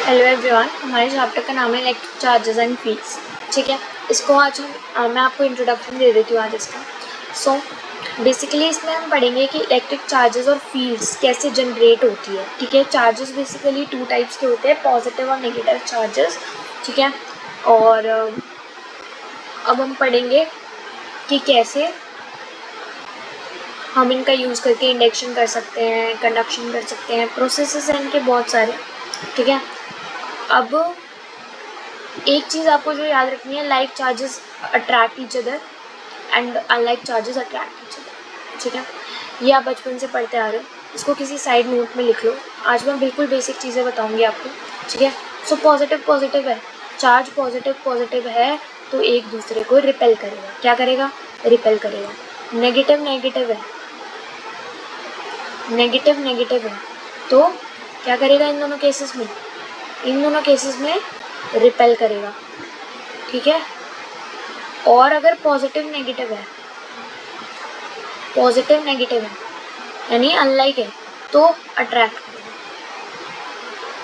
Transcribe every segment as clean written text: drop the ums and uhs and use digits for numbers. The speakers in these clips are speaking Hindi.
हेलो एवरीवन, हमारे चैप्टर का नाम है इलेक्ट्रिक चार्जेस एंड फील्ड्स। ठीक है, इसको आज मैं आपको इंट्रोडक्शन दे देती हूँ आज इसका। सो बेसिकली इसमें हम पढ़ेंगे कि इलेक्ट्रिक चार्जेस और फील्ड्स कैसे जनरेट होती है। ठीक है, चार्जेस बेसिकली टू टाइप्स के होते हैं, पॉजिटिव और नेगेटिव चार्जेस। ठीक है, और अब हम पढ़ेंगे कि कैसे हम इनका यूज़ करके इंडक्शन कर सकते हैं, कंडक्शन कर सकते हैं, प्रोसेसेस हैं इनके बहुत सारे। ठीक है, अब एक चीज़ आपको जो याद रखनी है, like charges attract each other and unlike charges attract each other. ठीक है, ये आप बचपन से पढ़ते आ रहे हो, इसको किसी साइड नोट में लिख लो। आज मैं बिल्कुल बेसिक चीज़ें बताऊंगी आपको। ठीक है, सो पॉजिटिव पॉजिटिव है, चार्ज पॉजिटिव पॉजिटिव है तो एक दूसरे को रिपेल करेगा। क्या करेगा? रिपेल करेगा। नेगेटिव नेगेटिव है, नेगेटिव नेगेटिव है तो क्या करेगा? इन दोनों केसेस में रिपेल करेगा। ठीक है, और अगर पॉजिटिव नेगेटिव है यानी अनलाइक है तो अट्रैक्ट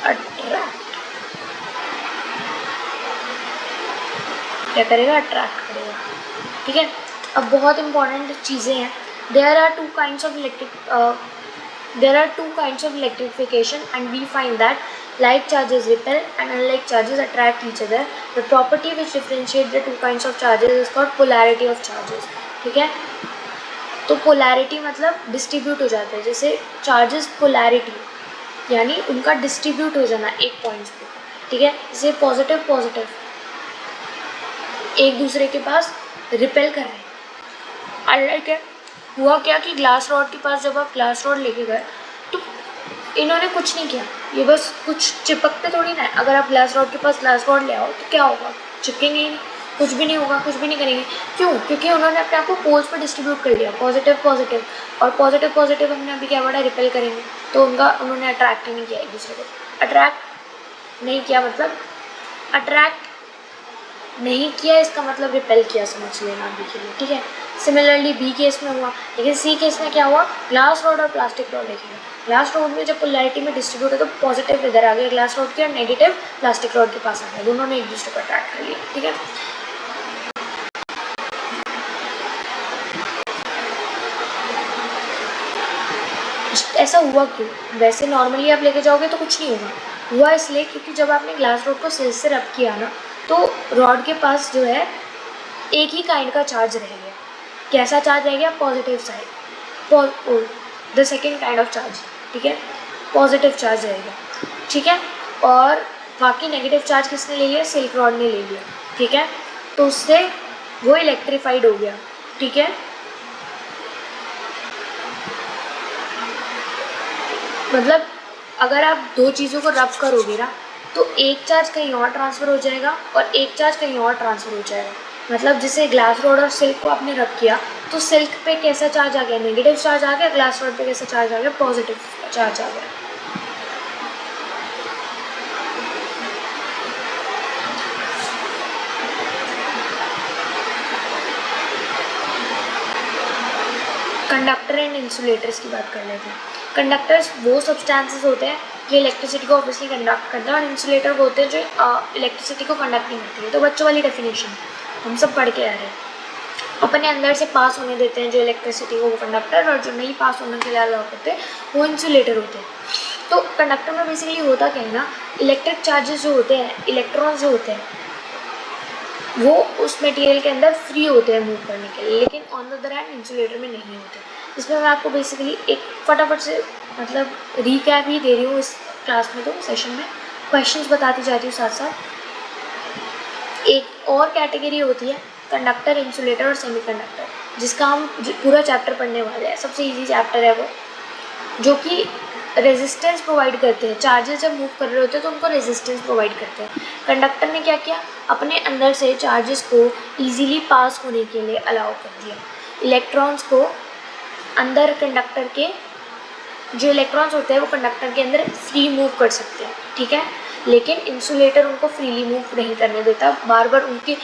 करेगा। क्या करेगा? अट्रैक्ट करेगा। ठीक है, अब बहुत इंपॉर्टेंट चीज़ें हैं। There are two kinds of electrification and we find that like charges repel and unlike charges attract each other. The property which differentiate the two kinds of charges is called polarity of charges. ठीक है, तो पोलैरिटी मतलब डिस्ट्रीब्यूट हो जाता है। जैसे चार्जेस पोलैरिटी यानी उनका डिस्ट्रीब्यूट हो जाना एक पॉइंट्स पे। ठीक है, जैसे पॉजिटिव पॉजिटिव एक दूसरे के पास रिपेल कर रहे हैं। अनलाइक है, हुआ क्या कि ग्लास रॉड के पास जब आप ग्लास रॉड लेके गए तो इन्होंने कुछ नहीं किया, ये बस कुछ चिपकते थोड़ी ना है। अगर आप ग्लास रॉड के पास ग्लास रॉड ले आओ तो क्या होगा? चिपकेंगे ही नहीं, कुछ भी नहीं होगा, कुछ भी नहीं करेंगे। क्यों? क्योंकि उन्होंने अपने आप को पोल्स पर डिस्ट्रीब्यूट कर लिया, पॉजिटिव पॉजिटिव। और पॉजिटिव पॉजिटिव हमने अभी क्या पढ़ा? रिपेल करेंगे, तो उन्होंने अट्रैक्ट ही नहीं किया एक दूसरे को। अट्रैक्ट नहीं किया मतलब अट्रैक्ट नहीं किया, इसका मतलब रिपेल किया, समझ लेना अभी के लिए। ठीक है, सिमिलरली बी केस में हुआ, लेकिन सी केस में क्या हुआ? ग्लास रॉड और प्लास्टिक रॉड देखेंगे। ग्लास रॉड में जब पोलैरिटी में डिस्ट्रीब्यूट है तो पॉजिटिव इधर आ गया ग्लास रॉड के और नेगेटिव प्लास्टिक रॉड के पास आ गया, दोनों ने एक दूसरे को अट्रैक्ट कर लिया। ठीक है, ऐसा हुआ क्यों? वैसे नॉर्मली आप लेके जाओगे तो कुछ नहीं होगा, हुआ इसलिए क्योंकि जब आपने ग्लास रॉड को सेल से रब किया ना तो रॉड के पास जो है एक ही काइंड का चार्ज रह गया। कैसा चार्ज रह गया? Positive side, the second kind of charge. ठीक है, पॉजिटिव चार्ज रह गया। ठीक है, और बाकी नेगेटिव चार्ज किसने ले लिया? सिल्क रॉड ने ले लिया। ठीक है, तो उससे वो इलेक्ट्रीफाइड हो गया। ठीक है, मतलब अगर आप दो चीज़ों को रब करोगे ना तो एक चार्ज कहीं और ट्रांसफ़र हो जाएगा और एक चार्ज कहीं और ट्रांसफ़र हो जाएगा। मतलब जैसे ग्लास रॉड और सिल्क को आपने रब किया तो सिल्क पे कैसा चार्ज आ गया? नेगेटिव चार्ज आ गया। ग्लास रॉड पे कैसा चार्ज आ गया? पॉजिटिव चार्ज आ गया। कंडक्टर एंड इंसुलेटर्स की बात कर लेते हैं। कंडक्टर्स वो सब्सटेंसेस होते हैं जो इलेक्ट्रिसिटी को ऑब्वियसली कंडक्ट करते हैं, और इंसुलेटर वो होते हैं जो इलेक्ट्रिसिटी को कंडक्ट नहीं करती है। तो बच्चों वाली डेफिनेशन हम सब पढ़ के आ रहे हैं। अपने अंदर से पास होने देते हैं जो इलेक्ट्रिसिटी को वो कंडक्टर, और जो नहीं पास होने के लिए अलाउ करते वो इंसुलेटर होते हैं। तो कंडक्टर में बेसिकली होता क्या है ना, इलेक्ट्रिक चार्जेस जो होते हैं, इलेक्ट्रॉन्स जो होते हैं वो उस मटेरियल के अंदर फ्री होते हैं मूव करने के लिए, लेकिन on the other hand insulator में नहीं होते। इसमें मैं आपको बेसिकली एक फटाफट से मतलब रीकैप ही दे रही हूँ इस क्लास में, तो सेशन में क्वेश्चंस बताती जाती हूँ साथ साथ। एक और कैटेगरी होती है कंडक्टर, इंसुलेटर और सेमीकंडक्टर, जिसका हम पूरा चैप्टर पढ़ने वाले हैं। सबसे इजी चैप्टर है वो, जो कि रेजिस्टेंस प्रोवाइड करते हैं। चार्जेस जब मूव कर रहे होते हैं तो उनको रेजिस्टेंस प्रोवाइड करते हैं। कंडक्टर ने क्या किया? अपने अंदर से चार्जेस को ईजीली पास होने के लिए अलाउ कर दिया। इलेक्ट्रॉन्स को अंदर कंडक्टर के, जो इलेक्ट्रॉन्स होते हैं वो कंडक्टर के अंदर फ्री मूव कर सकते हैं। ठीक है, लेकिन इंसुलेटर उनको फ्रीली मूव नहीं करने देता, बार बार उनके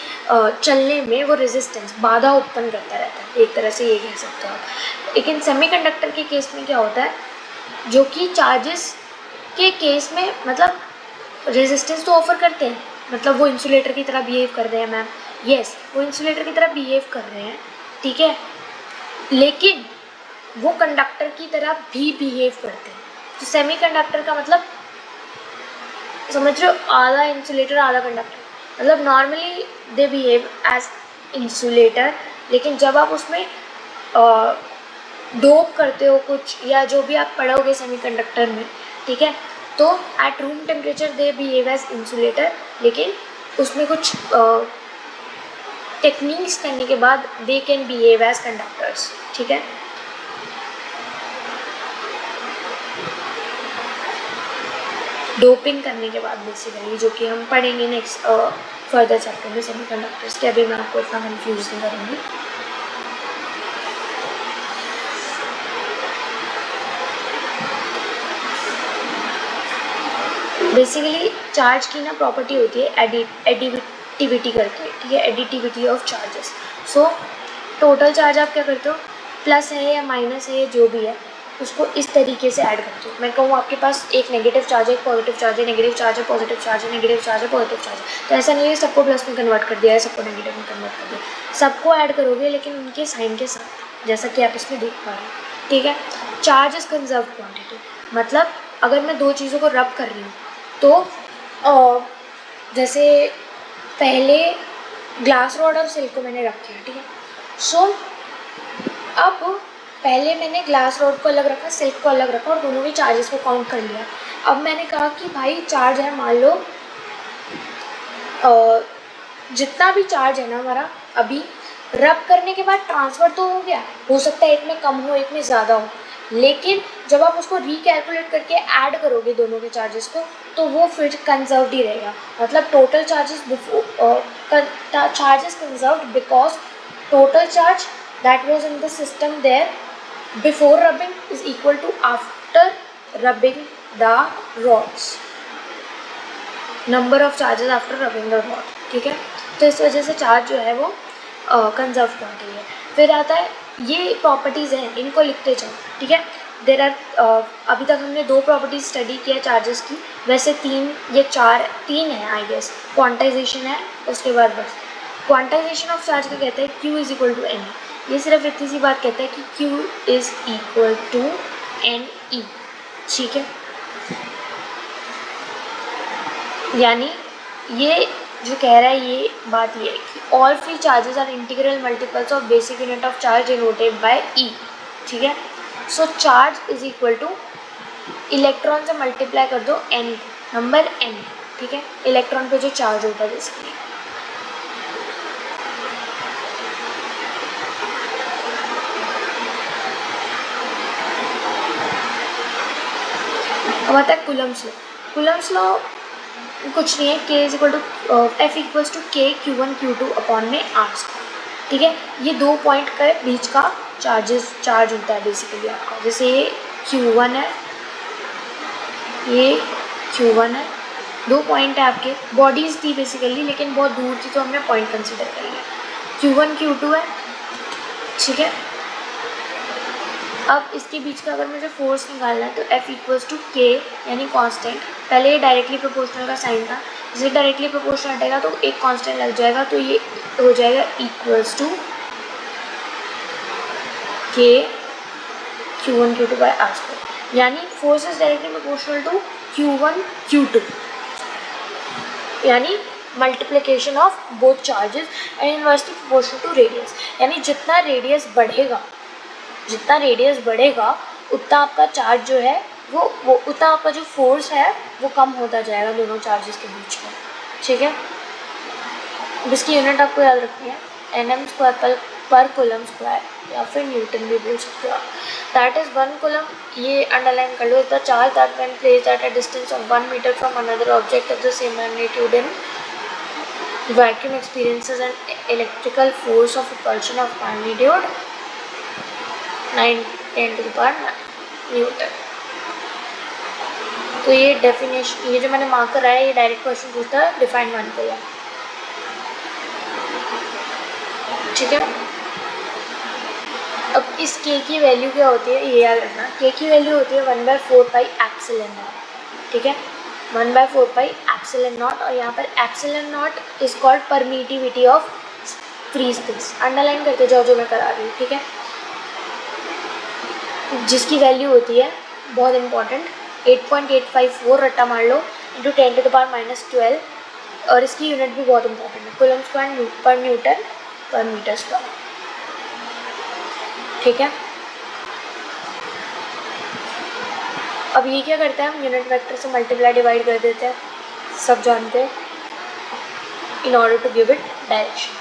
चलने में वो रेजिस्टेंस, बाधा उत्पन्न करता रहता है, एक तरह से ये कह सकते हो आप। लेकिन सेमीकंडक्टर के केस में क्या होता है, जो कि चार्जेस के केस में मतलब रेजिस्टेंस तो ऑफर करते हैं, मतलब वो इंसुलेटर की तरह बिहेव कर रहे हैं मैम, यस वो इंसुलेटर की तरह बिहेव कर रहे हैं, ठीक है, लेकिन वो कंडक्टर की तरह भी बिहेव करते हैं। तो सेमी कंडक्टर का मतलब समझ रहे हो, आधा इंसुलेटर आधा कंडक्टर, मतलब normally they behave as insulator, लेकिन जब आप उसमें डोप करते हो कुछ या जो भी आप पढ़ोगे सेमीकंडक्टर में, ठीक है, तो at room temperature they behave as insulator, लेकिन उसमें कुछ टेक्निक्स करने के बाद they can behave as conductors, ठीक है। डोपिंग करने के बाद बेसिकली, जो कि हम पढ़ेंगे नेक्स्ट फर्दर चैप्टर में सेमीकंडक्टर्स के, अभी मैं आपको इतना कंफ्यूज नहीं करूँगी। बेसिकली चार्ज की ना प्रॉपर्टी होती है एडिटिविटी करके, ठीक है, additivity of charges. So total charge आप क्या करते हो, प्लस है या माइनस है जो भी है उसको इस तरीके से ऐड करते हो। मैं कहूँ आपके पास एक नेगेटिव चार्ज है, एक पॉजिटिव चार्ज है, नेगेटिव चार्ज है, पॉजिटिव चार्ज है, नेगेटिव चार्ज है, पॉजिटिव चार्ज है, तो ऐसा नहीं है सबको प्लस में कन्वर्ट कर दिया है, सबको नेगेटिव में कन्वर्ट कर दिया, सबको ऐड करोगे लेकिन उनके साइन के साथ, जैसा कि आप इसमें देख पा रहे हो, ठीक है। चार्ज इज कंजर्व क्वांटिटी, मतलब अगर मैं दो चीज़ों को रब कर रही हूँ तो जैसे पहले ग्लास रॉड और सिल्क को मैंने रख दिया, ठीक है। सो अब पहले मैंने ग्लास रॉड को अलग रखा, सिल्क को अलग रखा और दोनों के चार्जेस को काउंट कर लिया। अब मैंने कहा कि भाई चार्ज है, मान लो जितना भी चार्ज है ना हमारा, अभी रब करने के बाद ट्रांसफ़र तो हो गया, हो सकता है एक में कम हो एक में ज़्यादा हो, लेकिन जब आप उसको रिकैलकुलेट करके ऐड करोगे दोनों के चार्जेस को तो वो फिर कंजर्व्ड ही रहेगा, मतलब total charges charges conserved because total charge that was in the system there before rubbing is equal to after rubbing the rods, number of charges after rubbing the rod, ठीक है। तो इस वजह से चार्ज जो है वो कंजर्व क्वांटिटी है। फिर आता है, ये प्रॉपर्टीज़ हैं इनको लिखते जाओ, ठीक है। देर आर अभी तक हमने दो प्रॉपर्टीज स्टडी किया चार्जेस की, वैसे तीन है आई गेस, क्वांटाइजेशन है, उसके बाद बस क्वांटाइजेशन ऑफ चार्ज का कहते हैं Q is equal to N, ये सिर्फ इतनी सी बात कहता है कि Q is equal to N E, ठीक है। यानी ये जो कह रहा है ये बात ये है कि all free charges are integral multiples of basic unit of charge denoted by E, ठीक है। So charge is equal to electron से मल्टीप्लाई कर दो एन, नंबर एन, ठीक है, इलेक्ट्रॉन पे जो चार्ज होता है बेसिकली। अब आता है कूलम्स लॉ। कूलम्स लॉ कुछ नहीं है, K is equal to F equals to K Q1 Q2 upon में R स्क्वायर, ठीक है। ये दो पॉइंट के बीच का चार्ज होता है बेसिकली आपका, जैसे ये Q1 है, ये Q1 है, दो पॉइंट है आपके, बॉडीज़ थी बेसिकली लेकिन बहुत दूर थी तो हमने पॉइंट कंसिडर कर लिया, Q1 Q2 है, ठीक है। अब इसके बीच का अगर मुझे फोर्स निकालना है तो F इक्वल्स टू K यानी कांस्टेंट, पहले ये डायरेक्टली प्रोपोर्शनल का साइन था, जैसे डायरेक्टली प्रोपोर्शनल हटेगा तो एक कांस्टेंट लग जाएगा, तो ये हो जाएगा equals to K Q1 Q2 by R square, यानी force is directly proportional to Q1 Q2, यानी multiplication of both charges and inversely proportional to radius, यानी जितना रेडियस बढ़ेगा उतना आपका चार्ज जो है वो उतना आपका जो फोर्स है वो कम होता जाएगा दोनों चार्जेस के बीच में, ठीक है। इसकी यूनिट आपको याद रखनी है nm स्क्वायर पर कूलम स्क्वायर या फिर न्यूटन भी बोल सकते हो, दैट इज़ 1 कूलम, ये अंडरलाइन कर लो, the charge that when placed at a distance of 1 metre from another object of the same magnitude in vacuum experiences an electrical force of repulsion of magnitude 9 × 10⁻⁹ newton. तो ये डेफिनेशन, ये जो मैंने मार्क करा है ये डायरेक्ट क्वेश्चन पूछता है डिफाइन 1 कूलम, ठीक है। अब इस K की वैल्यू क्या होती है ये याद रखना, K की वैल्यू होती है 1/4 पाई एप्सिलॉन, ठीक है, 1/4 पाई एप्सिलॉन नॉट, और यहाँ पर epsilon not is called permittivity of free space. Underline करके जाओ जो मैं करा रही हूँ, ठीक है, जिसकी वैल्यू होती है बहुत इंपॉर्टेंट 8.854 रट्टा मार लो इंटू 10⁻⁻12, और इसकी यूनिट भी बहुत इंपॉर्टेंट है, कूलम स्क्वायर पर न्यूटन पर मीटर स्क्वायर, ठीक है। अब ये क्या करता है, हम यूनिट वेक्टर से मल्टीप्लाई डिवाइड कर देते हैं, सब जानते हैं, in order to give it direction.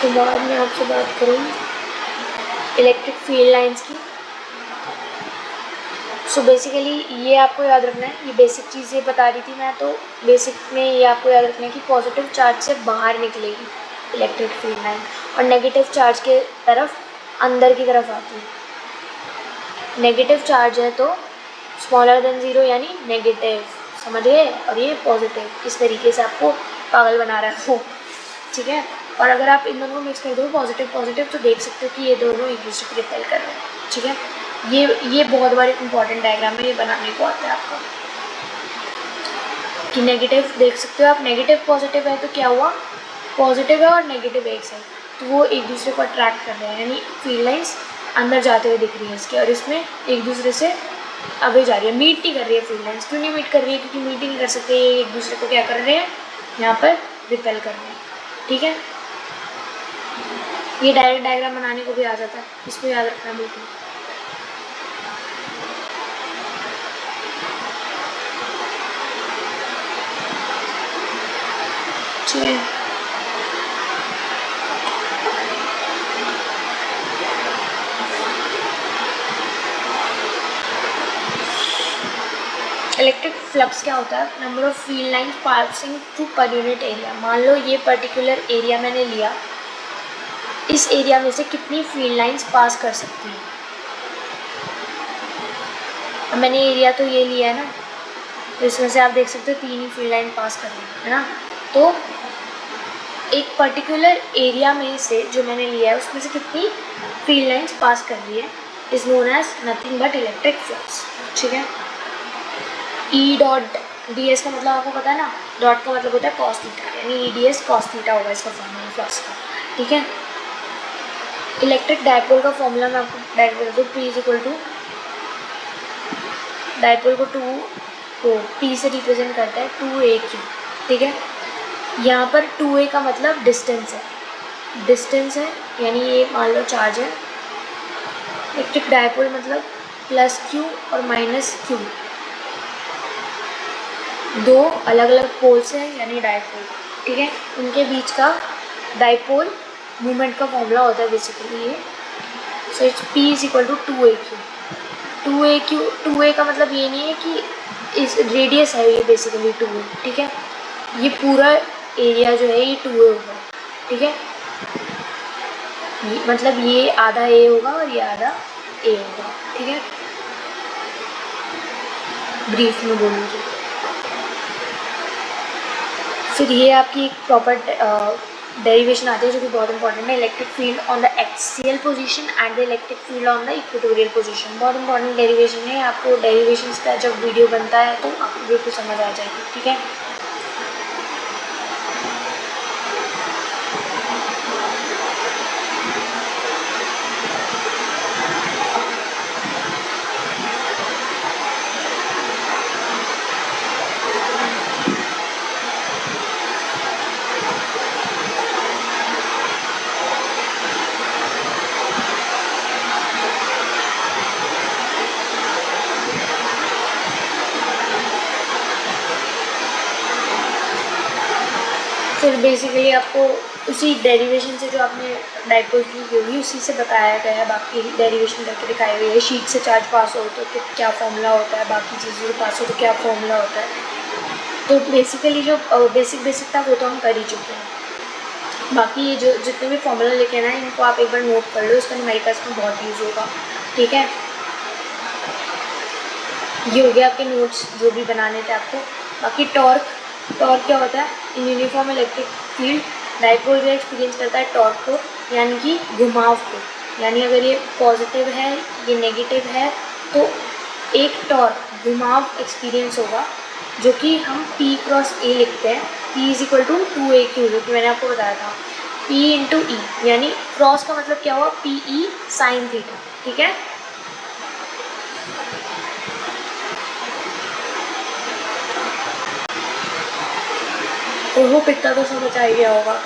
उसके बाद मैं आपसे बात करूँ इलेक्ट्रिक फील्ड लाइंस की। सो बेसिकली ये आपको याद रखना है, ये बेसिक चीज़ें बता रही थी मैं, तो बेसिक में ये आपको याद रखना है कि पॉजिटिव चार्ज से बाहर निकलेगी इलेक्ट्रिक फील्ड लाइन और नेगेटिव चार्ज के तरफ अंदर की तरफ आती है। नेगेटिव चार्ज है तो स्मॉलर देन ज़ीरो यानी नेगेटिव, समझ गए, और ये पॉजिटिव, इस तरीके से आपको पागल बना रहा है वो, ठीक है। और अगर आप इन दोनों को मिक्स कर दो पॉजिटिव पॉजिटिव तो देख सकते हो कि ये दोनों एक दूसरे को रिपेल कर रहे हैं, ठीक है। ये बहुत बार इंपॉर्टेंट डायग्राम है, ये बनाने को आता है आपको कि नेगेटिव देख सकते हो आप, नेगेटिव पॉजिटिव है तो क्या हुआ, पॉजिटिव है और नेगेटिव एक साइड, तो वो एक दूसरे को अट्रैक्ट कर रहे हैं, यानी फील्ड लाइंस अंदर जाते हुए दिख रही है इसके, और इसमें एक दूसरे से आगे जा रही है, मीट नहीं कर रही है फील्ड लाइंस। क्यों नहीं मीट कर रही है, क्योंकि मीट नहीं कर सकते, ये एक दूसरे को क्या कर रहे हैं, यहाँ पर रिपेल कर रहे हैं, ठीक है। ये डायरेक्ट डायग्राम बनाने को भी आ जाता है, इसको याद रखना बिल्कुल। ठीक है, इलेक्ट्रिक फ्लक्स क्या होता है, number of field line passing through per unit area. मान लो ये पर्टिकुलर एरिया मैंने लिया, इस एरिया में से कितनी फील्ड लाइंस पास कर सकती है। अब मैंने एरिया तो ये लिया है ना, तो इसमें से आप देख सकते हो 3 ही फील्ड लाइन पास कर रही है ना। तो एक पर्टिकुलर एरिया में से जो मैंने लिया है उसमें से कितनी फील्ड लाइंस पास कर रही है is known as nothing but electric flux, ठीक है। ई डॉट डी एस का मतलब आपको पता है ना, डॉट का मतलब होता है कॉस थीटा, यानी E D S cos theta होगा इसका फॉर्मूला फ्लक्स का, ठीक है। इलेक्ट्रिक डायपोल का फॉर्मूला मैं आपको डायरेक्ट बता दूँ, P is equal to dipole को पी से रिप्रेजेंट करता है 2a क्यू, ठीक है। यहाँ पर 2a का मतलब डिस्टेंस है, यानी ये मान लो चार्ज है। इलेक्ट्रिक डायपोल मतलब प्लस क्यू और माइनस क्यू, दो अलग अलग पोल्स हैं यानी डायपोल, ठीक है। उनके बीच का डायपोल मूवमेंट का फॉर्मूला होता है बेसिकली ये। So it's P is equal to 2a Q. 2a का मतलब ये नहीं है कि इस रेडियस है ये बेसिकली 2a, ठीक है। ये पूरा एरिया जो है ये 2a होगा, ठीक है। मतलब ये आधा a होगा और ये आधा a होगा, ठीक है। ब्रीफ में बोलूँगी, फिर ये आपकी एक प्रॉपर डेरिवेशन आती है जो कि बहुत इंपॉर्टेंट है, electric field on the axial position and the electric field on the equatorial position. बहुत इंपॉर्टेंट डेरिवेशन है, आपको डेरिवेशन का जब वीडियो बनता है तो आपको बिल्कुल समझ आ जाएगी, ठीक है। फिर बेसिकली आपको उसी डेरिवेशन से जो आपने डायपोल की होगी उसी से बताया गया है, बाकी डेरिवेशन करके दिखाई गई है। शीट से चार्ज पास हो तो क्या फॉर्मूला होता है, बाकी चीज़ों से पास हो तो क्या फॉर्मूला होता है। तो बेसिकली जो बेसिक था वो तो हम कर ही चुके हैं। बाकी ये जो जितने भी फॉर्मूला लेके ना इनको आप एक बार नोट कर लो, इसका न्यूमेरिकल्स में बहुत यूज़ होगा। ठीक है, ये हो गया आपके नोट्स जो भी बनाने थे आपको। बाकी टॉर्क, टॉर्क क्या होता है? In uniform electric field dipole जो एक्सपीरियंस करता है टॉर्क को, यानी कि घुमाव को। यानी अगर ये पॉजिटिव है, ये नेगेटिव है, तो एक टॉर्क घुमाव एक्सपीरियंस होगा जो कि हम P क्रॉस A लिखते हैं। P is equal to 2AQ, जो कि मैंने आपको बताया था, P इंटू E, यानी क्रॉस का मतलब क्या हुआ? PE sine theta. ठीक है, और वो पिता तो समझ आ ही गया होगा।